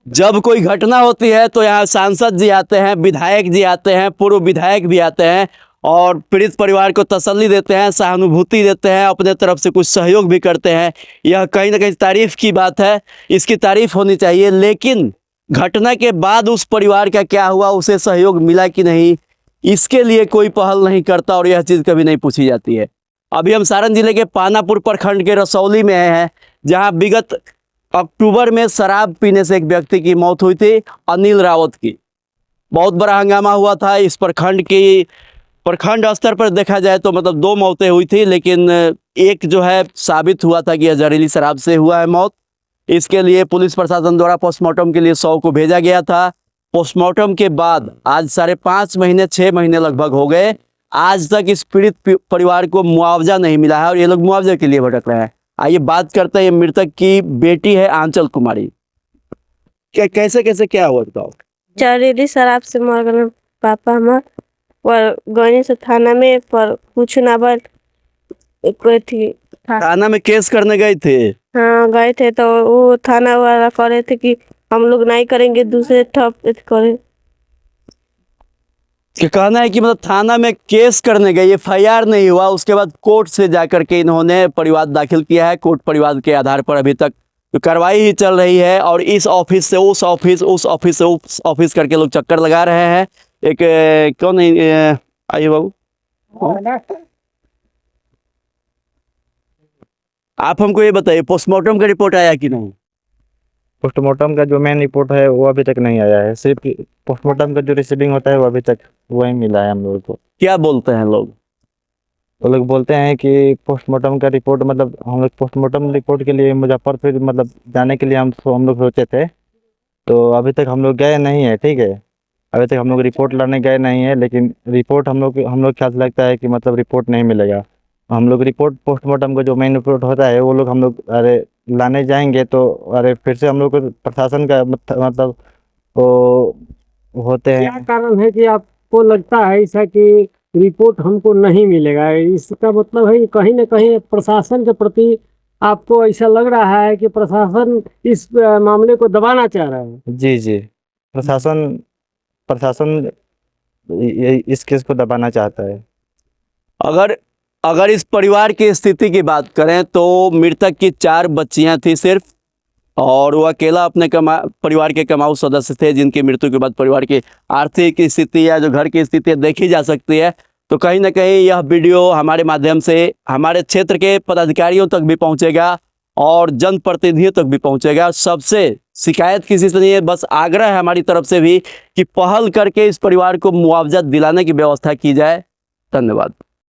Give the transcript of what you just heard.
जब कोई घटना होती है तो यहाँ सांसद जी आते हैं, विधायक जी आते हैं, पूर्व विधायक भी आते हैं और पीड़ित परिवार को तसल्ली देते हैं, सहानुभूति देते हैं, अपने तरफ से कुछ सहयोग भी करते हैं। यह कहीं ना कहीं तारीफ की बात है, इसकी तारीफ होनी चाहिए। लेकिन घटना के बाद उस परिवार का क्या हुआ, उसे सहयोग मिला कि नहीं, इसके लिए कोई पहल नहीं करता और यह चीज़ कभी नहीं पूछी जाती है। अभी हम सारण जिले के पानापुर प्रखंड के रसौली में हैं, जहाँ विगत अक्टूबर में शराब पीने से एक व्यक्ति की मौत हुई थी, अनिल रावत की। बहुत बड़ा हंगामा हुआ था इस प्रखंड स्तर पर देखा जाए तो मतलब 2 मौतें हुई थी, लेकिन एक जो है साबित हुआ था कि यह जहरीली शराब से हुआ है मौत। इसके लिए पुलिस प्रशासन द्वारा पोस्टमार्टम के लिए 100 को भेजा गया था। पोस्टमार्टम के बाद आज 5.5 महीने 6 महीने लगभग हो गए, आज तक इस पीड़ित परिवार को मुआवजा नहीं मिला है और ये लोग मुआवजे के लिए भटक रहे हैं। आइए बात करते हैं, मृतक की बेटी है आंचल कुमारी। कैसे कैसे क्या हुआ बताओ। जहरीली शराब से मर गए पापा हमार, पर गए से थाना में, पर कुछ ना बन कोई थी। थाना में केस करने गए थे? हाँ गए थे, तो वो थाना वाला करे थे कि हम लोग नहीं करेंगे, दूसरे ठप करे। कि कहना है कि मतलब थाना में केस करने गए, FIR नहीं हुआ, उसके बाद कोर्ट से जाकर के इन्होंने परिवाद दाखिल किया है। कोर्ट परिवाद के आधार पर अभी तक कार्रवाई ही चल रही है और इस ऑफिस से उस ऑफिस, उस ऑफिस से उस ऑफिस करके लोग चक्कर लगा रहे हैं। एक कौन है, आइए बाबू, आप हमको ये बताइए, पोस्टमार्टम का रिपोर्ट आया कि नहीं? पोस्टमार्टम का जो मेन रिपोर्ट है वो अभी तक नहीं आया है। सिर्फ पोस्टमार्टम का जो रिसीविंग होता है वो अभी तक वही मिला है हम लोगों को। क्या बोलते हैं लोग? वो लोग बोलते हैं कि पोस्टमार्टम का रिपोर्ट, मतलब हम लोग पोस्टमार्टम रिपोर्ट के लिए मुजफ्फरपुर मतलब जाने के लिए हम लोग सोचे थे, तो अभी तक हम लोग गए नहीं है। ठीक है, अभी तक हम लोग रिपोर्ट लाने गए नहीं है, लेकिन रिपोर्ट हम लोग ख्याल से लगता है कि मतलब रिपोर्ट नहीं मिलेगा। हम लोग रिपोर्ट पोस्टमार्टम का जो मेन रिपोर्ट होता है वो लोग हम लोग लाने जाएंगे, तो फिर से हम लोग को प्रशासन का मतलब वो होते हैं। क्या कारण है कि आपको लगता है ऐसा कि रिपोर्ट हमको नहीं मिलेगा? इसका मतलब है कि कहीं ना कहीं प्रशासन के प्रति आपको ऐसा लग रहा है कि प्रशासन इस मामले को दबाना चाह रहा है। जी जी, प्रशासन इस केस को दबाना चाहता है। अगर इस परिवार की स्थिति की बात करें तो मृतक की 4 बच्चियां थी सिर्फ, और वो अकेला अपने परिवार के कमाऊ सदस्य थे, जिनकी मृत्यु के बाद परिवार की आर्थिक स्थिति या जो घर की स्थिति देखी जा सकती है। तो कहीं ना कहीं यह वीडियो हमारे माध्यम से हमारे क्षेत्र के पदाधिकारियों तक भी पहुंचेगा और जनप्रतिनिधियों तक भी पहुंचेगा। सबसे शिकायत किसी से नहीं है, बस आग्रह है हमारी तरफ से भी कि पहल करके इस परिवार को मुआवजा दिलाने की व्यवस्था की जाए। धन्यवाद।